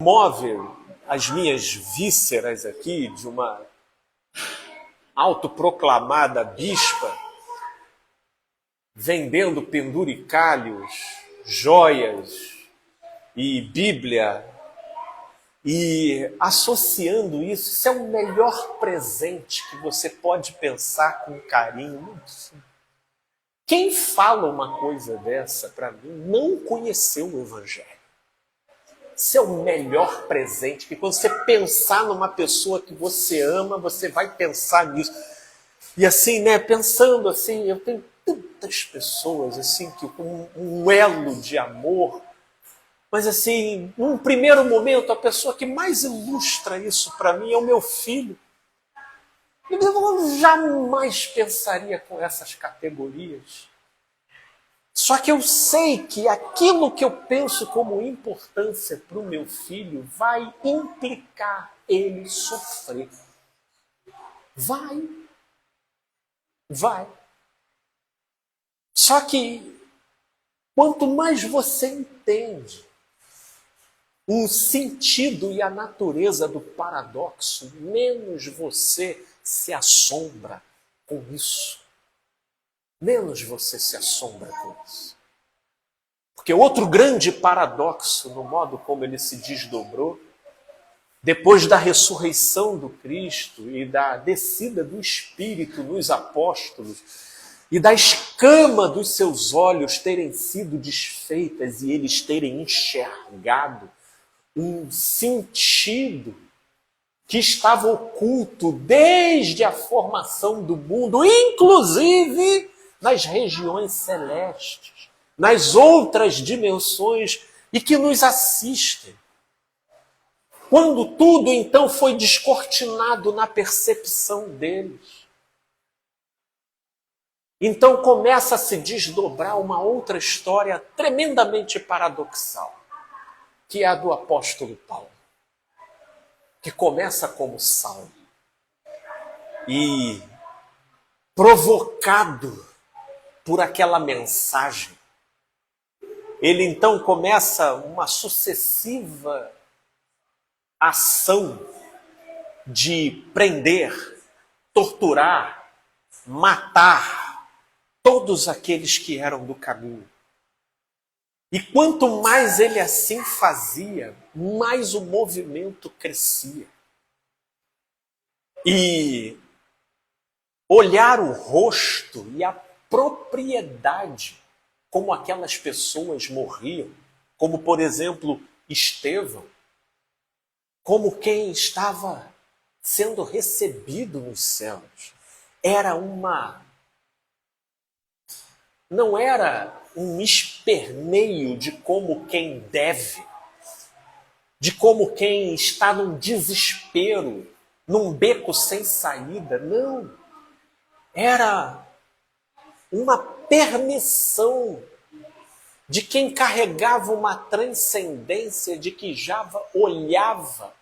Move as minhas vísceras aqui de uma autoproclamada bispa vendendo penduricalhos, joias e Bíblia e associando isso. Isso é o melhor presente que você pode pensar com carinho. Quem fala uma coisa dessa para mim não conheceu o Evangelho. Isso é o melhor presente, que quando você pensar numa pessoa que você ama, você vai pensar nisso. E assim, né, pensando assim, eu tenho tantas pessoas assim que com um elo de amor, mas assim, num primeiro momento, a pessoa que mais ilustra isso para mim é o meu filho. Eu jamais pensaria com essas categorias. Só que eu sei que aquilo que eu penso como importância para o meu filho vai implicar ele sofrer. Vai. Só que quanto mais você entende o sentido e a natureza do paradoxo, menos você se assombra com isso. Menos você se assombra com isso. Porque outro grande paradoxo no modo como ele se desdobrou, depois da ressurreição do Cristo e da descida do Espírito nos apóstolos, e da escama dos seus olhos terem sido desfeitas e eles terem enxergado um sentido que estava oculto desde a formação do mundo, inclusive nas regiões celestes, nas outras dimensões e que nos assistem. Quando tudo então foi descortinado na percepção deles, então começa a se desdobrar uma outra história tremendamente paradoxal, que é a do apóstolo Paulo, que começa como Saulo e provocado por aquela mensagem, ele então começa uma sucessiva ação de prender, torturar, matar todos aqueles que eram do caminho. E quanto mais ele assim fazia, mais o movimento crescia. E olhar o rosto e a propriedade como aquelas pessoas morriam, como por exemplo Estevão, como quem estava sendo recebido nos céus, não era um esperneio de como quem deve, de como quem está num desespero, num beco sem saída, não. Era uma permissão de quem carregava uma transcendência, de que já olhava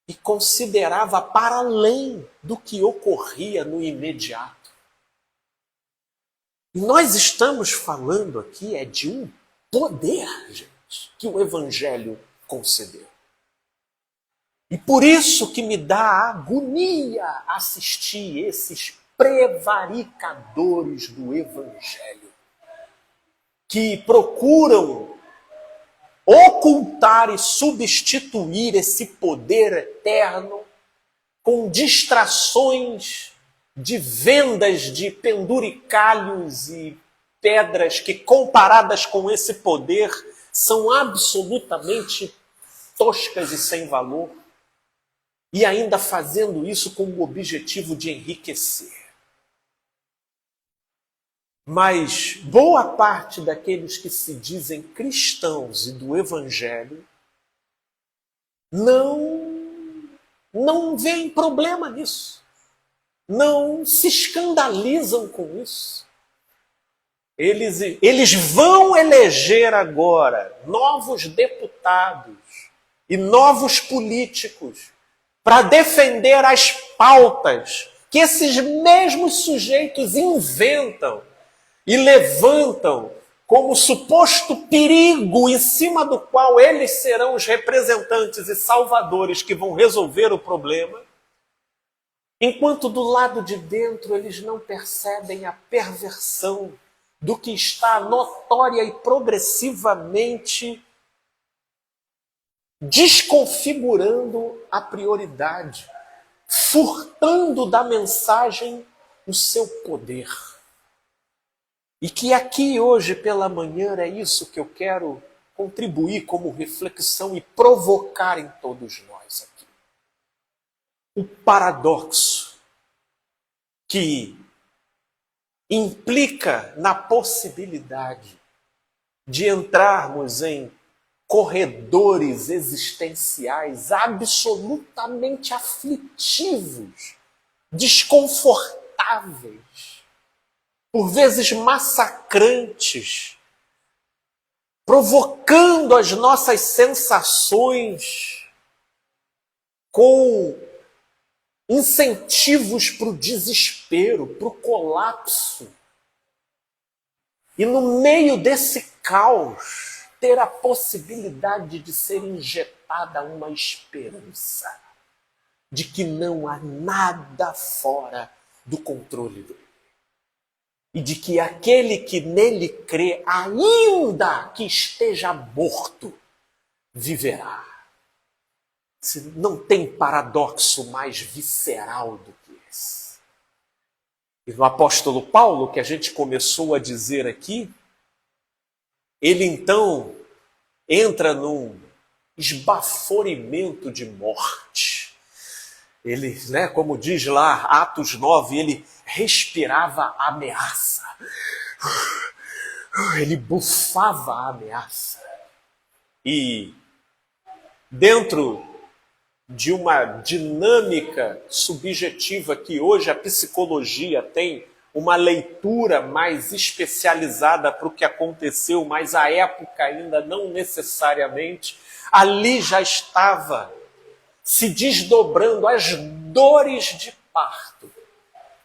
e considerava para além do que ocorria no imediato. E nós estamos falando aqui de um poder, gente, que o Evangelho concedeu. E por isso que me dá agonia assistir esses prevaricadores do Evangelho, que procuram ocultar e substituir esse poder eterno com distrações de vendas de penduricalhos e pedras que, comparadas com esse poder, são absolutamente toscas e sem valor, e ainda fazendo isso com o objetivo de enriquecer. Mas boa parte daqueles que se dizem cristãos e do Evangelho não veem problema nisso. Não se escandalizam com isso. Eles vão eleger agora novos deputados e novos políticos para defender as pautas que esses mesmos sujeitos inventam e levantam como suposto perigo em cima do qual eles serão os representantes e salvadores que vão resolver o problema, enquanto do lado de dentro eles não percebem a perversão do que está notória e progressivamente desconfigurando a prioridade, furtando da mensagem o seu poder. E que aqui hoje pela manhã é isso que eu quero contribuir como reflexão e provocar em todos nós aqui. O paradoxo que implica na possibilidade de entrarmos em corredores existenciais absolutamente aflitivos, desconfortáveis, por vezes massacrantes, provocando as nossas sensações com incentivos para o desespero, para o colapso. E no meio desse caos, ter a possibilidade de ser injetada uma esperança de que não há nada fora do controle dele. E de que aquele que nele crê, ainda que esteja morto, viverá. Não tem paradoxo mais visceral do que esse. E no apóstolo Paulo, que a gente começou a dizer aqui, ele então entra num esbaforimento de morte. Ele, como diz lá, Atos 9, ele respirava a ameaça. Ele bufava a ameaça. E dentro de uma dinâmica subjetiva que hoje a psicologia tem uma leitura mais especializada para o que aconteceu, mas à época ainda não necessariamente, ali já estava se desdobrando as dores de parto,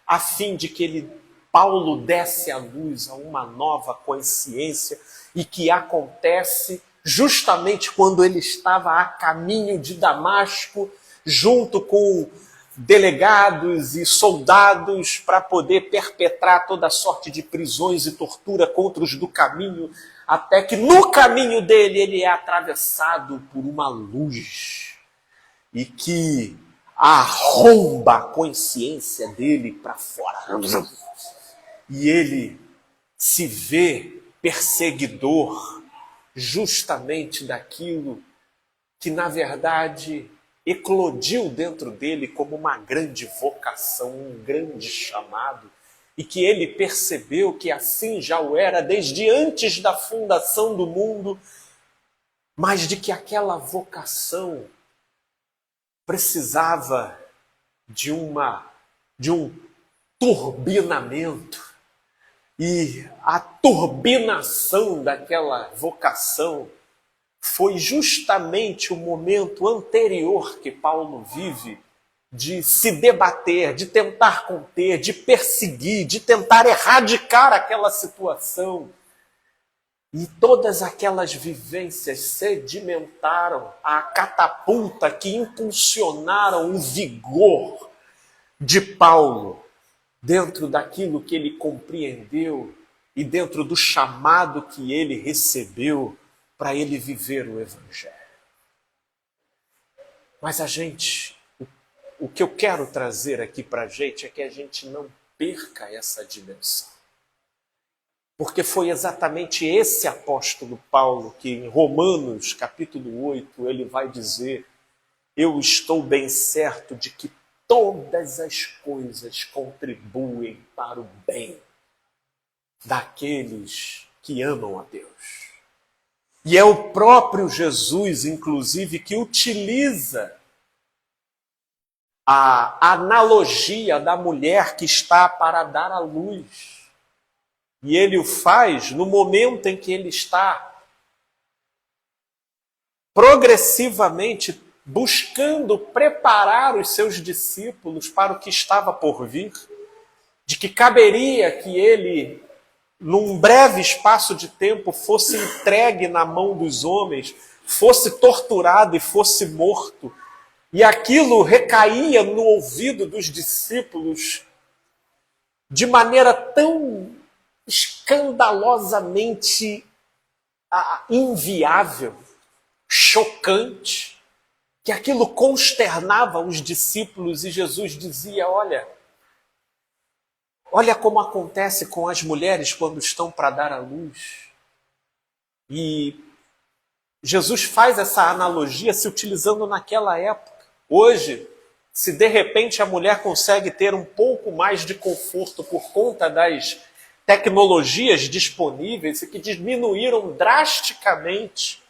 a fim de que Paulo desse à luz a uma nova consciência e que acontece justamente quando ele estava a caminho de Damasco, junto com delegados e soldados para poder perpetrar toda sorte de prisões e tortura contra os do caminho, até que no caminho dele ele é atravessado por uma luz e que arromba a consciência dele para fora. E ele se vê perseguidor justamente daquilo que, na verdade, eclodiu dentro dele como uma grande vocação, um grande chamado, e que ele percebeu que assim já o era desde antes da fundação do mundo, mas de que aquela vocação precisava de um turbinamento. E a turbinação daquela vocação foi justamente o momento anterior que Paulo vive de se debater, de tentar conter, de perseguir, de tentar erradicar aquela situação. E todas aquelas vivências sedimentaram a catapulta que impulsionaram o vigor de Paulo dentro daquilo que ele compreendeu e dentro do chamado que ele recebeu para ele viver o Evangelho. Mas o que eu quero trazer aqui para a gente é que a gente não perca essa dimensão. Porque foi exatamente esse apóstolo Paulo que em Romanos capítulo 8 ele vai dizer: eu estou bem certo de que todas as coisas contribuem para o bem daqueles que amam a Deus. E é o próprio Jesus, inclusive, que utiliza a analogia da mulher que está para dar à luz. E ele o faz no momento em que ele está progressivamente buscando preparar os seus discípulos para o que estava por vir, de que caberia que ele num breve espaço de tempo, fosse entregue na mão dos homens, fosse torturado e fosse morto, e aquilo recaía no ouvido dos discípulos de maneira tão escandalosamente inviável, chocante, que aquilo consternava os discípulos, e Jesus dizia: olha como acontece com as mulheres quando estão para dar à luz. E Jesus faz essa analogia se utilizando naquela época. Hoje, se de repente a mulher consegue ter um pouco mais de conforto por conta das tecnologias disponíveis e que diminuíram drasticamente,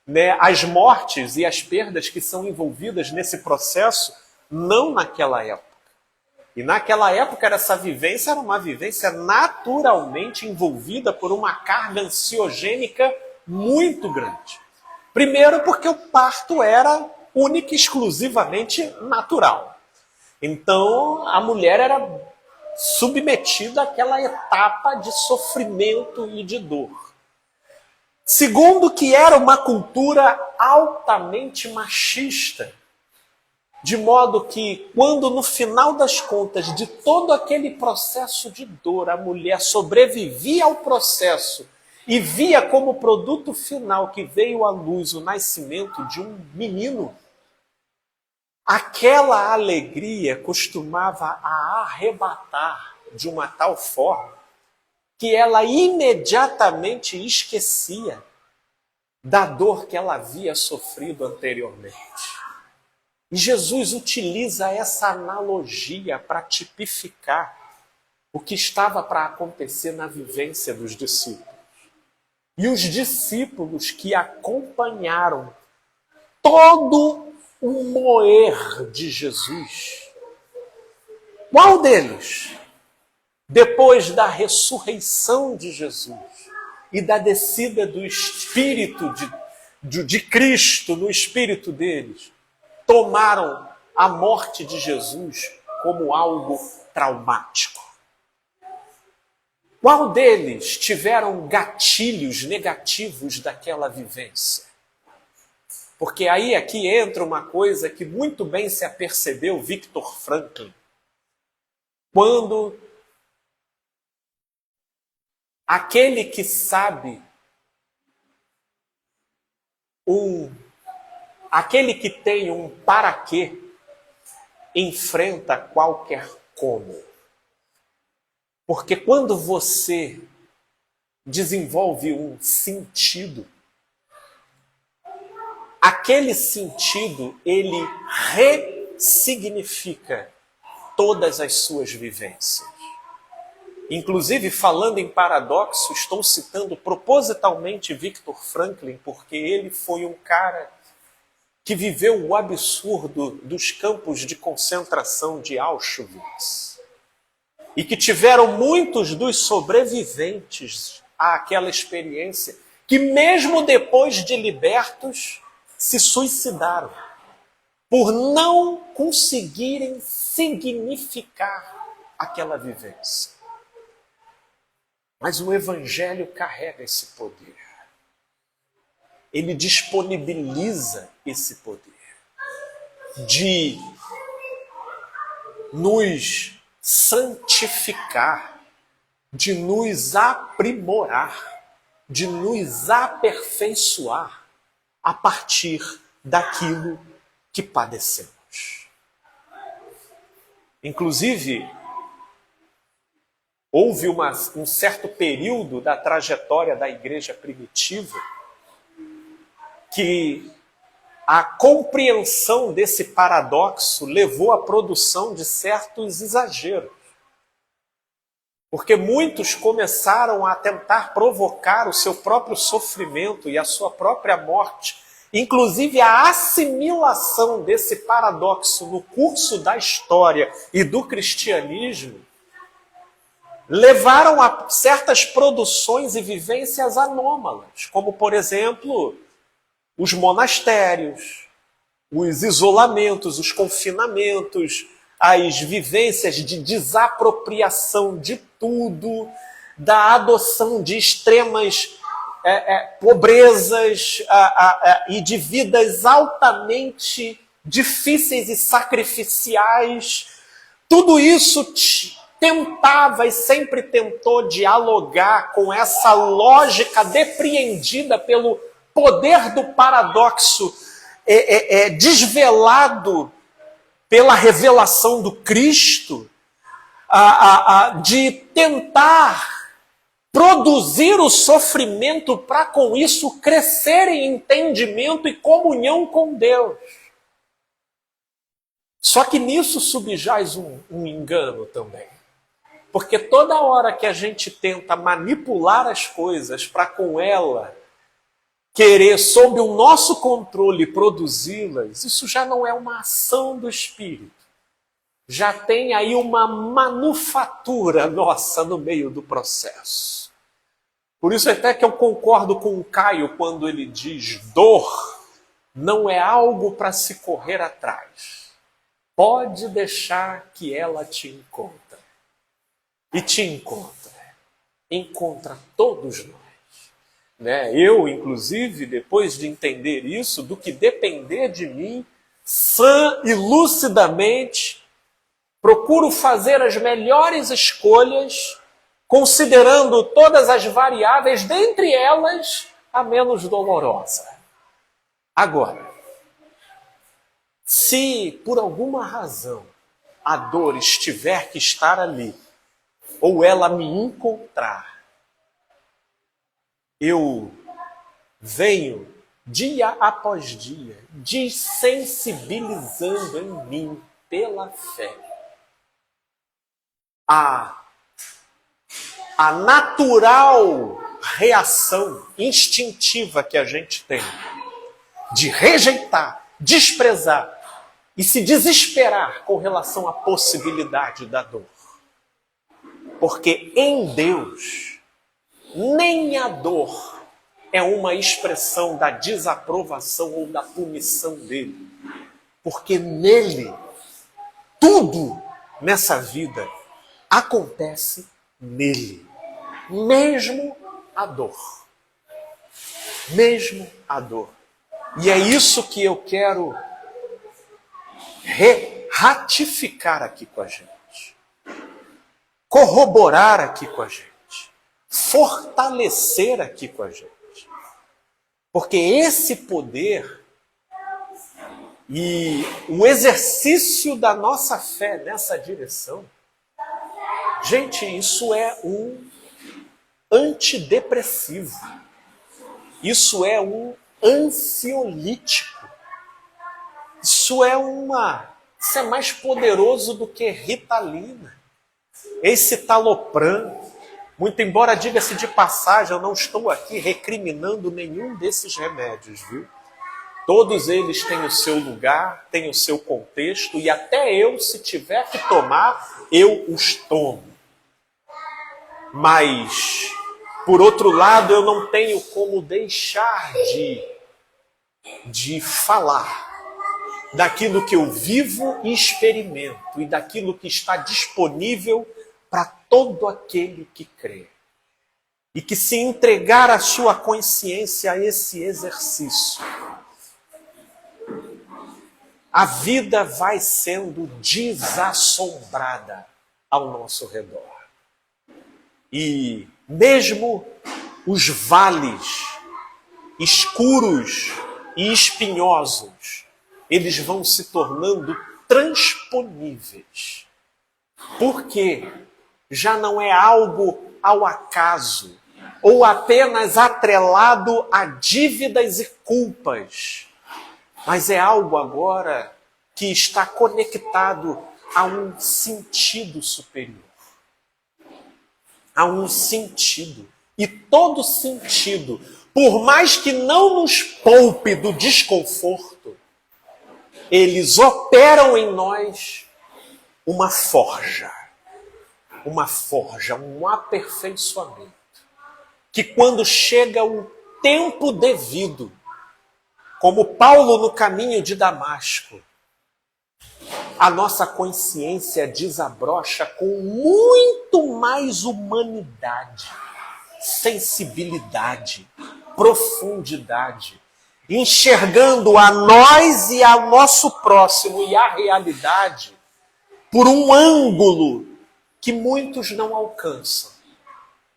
né, as mortes e as perdas que são envolvidas nesse processo, não naquela época. E naquela época essa vivência era uma vivência naturalmente envolvida por uma carga ansiogênica muito grande. Primeiro porque o parto era única e exclusivamente natural. Então a mulher era submetida àquela etapa de sofrimento e de dor. Segundo, que era uma cultura altamente machista, de modo que, quando no final das contas de todo aquele processo de dor, a mulher sobrevivia ao processo e via como produto final que veio à luz o nascimento de um menino, aquela alegria costumava a arrebatar de uma tal forma que ela imediatamente esquecia da dor que ela havia sofrido anteriormente. E Jesus utiliza essa analogia para tipificar o que estava para acontecer na vivência dos discípulos. E os discípulos que acompanharam todo o moer de Jesus, qual deles, depois da ressurreição de Jesus e da descida do Espírito de Cristo no Espírito deles, tomaram a morte de Jesus como algo traumático? Qual deles tiveram gatilhos negativos daquela vivência? Porque aí aqui entra uma coisa que muito bem se apercebeu Viktor Frankl, quando aquele que sabe aquele que tem um para quê enfrenta qualquer como. Porque quando você desenvolve um sentido, aquele sentido, ele ressignifica todas as suas vivências. Inclusive, falando em paradoxo, estou citando propositalmente Viktor Frankl, porque ele foi um cara que viveu o absurdo dos campos de concentração de Auschwitz e que tiveram muitos dos sobreviventes àquela experiência que, mesmo depois de libertos, se suicidaram por não conseguirem significar aquela vivência. Mas o Evangelho carrega esse poder. Ele disponibiliza esse poder de nos santificar, de nos aprimorar, de nos aperfeiçoar a partir daquilo que padecemos. Inclusive, houve um certo período da trajetória da igreja primitiva que a compreensão desse paradoxo levou à produção de certos exageros. Porque muitos começaram a tentar provocar o seu próprio sofrimento e a sua própria morte. Inclusive a assimilação desse paradoxo no curso da história e do cristianismo levaram a certas produções e vivências anômalas, como, por exemplo, os monastérios, os isolamentos, os confinamentos, as vivências de desapropriação de tudo, da adoção de extremas pobrezas e de vidas altamente difíceis e sacrificiais. Tudo isso tentava e sempre tentou dialogar com essa lógica depreendida pelo poder do paradoxo desvelado pela revelação do Cristo, de tentar produzir o sofrimento para com isso crescer em entendimento e comunhão com Deus. Só que nisso subjaz um engano também. Porque toda hora que a gente tenta manipular as coisas para com ela querer, sob o nosso controle, produzi-las, isso já não é uma ação do Espírito. Já tem aí uma manufatura nossa no meio do processo. Por isso até que eu concordo com o Caio quando ele diz: dor não é algo para se correr atrás. Pode deixar que ela te encontre. E te encontra. Encontra todos nós. Né? Eu, inclusive, depois de entender isso, do que depender de mim, sã e lucidamente, procuro fazer as melhores escolhas, considerando todas as variáveis, dentre elas a menos dolorosa. Agora, se por alguma razão a dor estiver que estar ali, ou ela me encontrar, eu venho dia após dia desensibilizando em mim pela fé a natural reação instintiva que a gente tem de rejeitar, desprezar e se desesperar com relação à possibilidade da dor. Porque em Deus, nem a dor é uma expressão da desaprovação ou da punição dele. Porque nele, tudo nessa vida acontece nele. Mesmo a dor. Mesmo a dor. E é isso que eu quero ratificar aqui com a gente. Corroborar aqui com a gente. Fortalecer aqui com a gente. Porque esse poder e o exercício da nossa fé nessa direção, gente, isso é um antidepressivo. Isso é um ansiolítico. Isso é mais poderoso do que Ritalina. Esse Talopram, muito embora diga-se de passagem, eu não estou aqui recriminando nenhum desses remédios, viu? Todos eles têm o seu lugar, têm o seu contexto, e até eu, se tiver que tomar, eu os tomo. Mas, por outro lado, eu não tenho como deixar de falar daquilo que eu vivo e experimento, e daquilo que está disponível para todo aquele que crê. E que se entregar a sua consciência a esse exercício, a vida vai sendo desassombrada ao nosso redor. E mesmo os vales escuros e espinhosos, eles vão se tornando transponíveis. Porque já não é algo ao acaso, ou apenas atrelado a dívidas e culpas, mas é algo agora que está conectado a um sentido superior. A um sentido. E todo sentido, por mais que não nos poupe do desconforto, eles operam em nós uma forja, um aperfeiçoamento, que quando chega o tempo devido, como Paulo no caminho de Damasco, a nossa consciência desabrocha com muito mais humanidade, sensibilidade, profundidade, enxergando a nós e ao nosso próximo e a realidade por um ângulo que muitos não alcançam,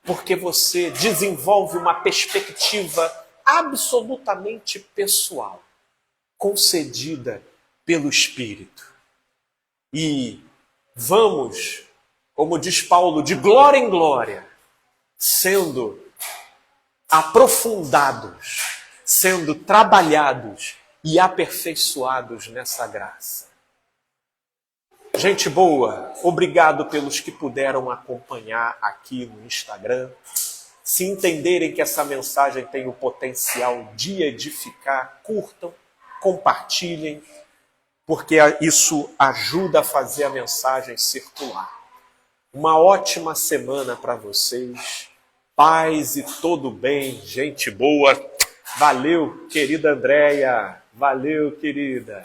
porque você desenvolve uma perspectiva absolutamente pessoal, concedida pelo Espírito. E vamos, como diz Paulo, de glória em glória, sendo aprofundados, sendo trabalhados e aperfeiçoados nessa graça. Gente boa, obrigado pelos que puderam acompanhar aqui no Instagram. Se entenderem que essa mensagem tem o potencial de edificar, curtam, compartilhem, porque isso ajuda a fazer a mensagem circular. Uma ótima semana para vocês. Paz e todo bem, gente boa. Valeu, querida Andréia. Valeu, querida.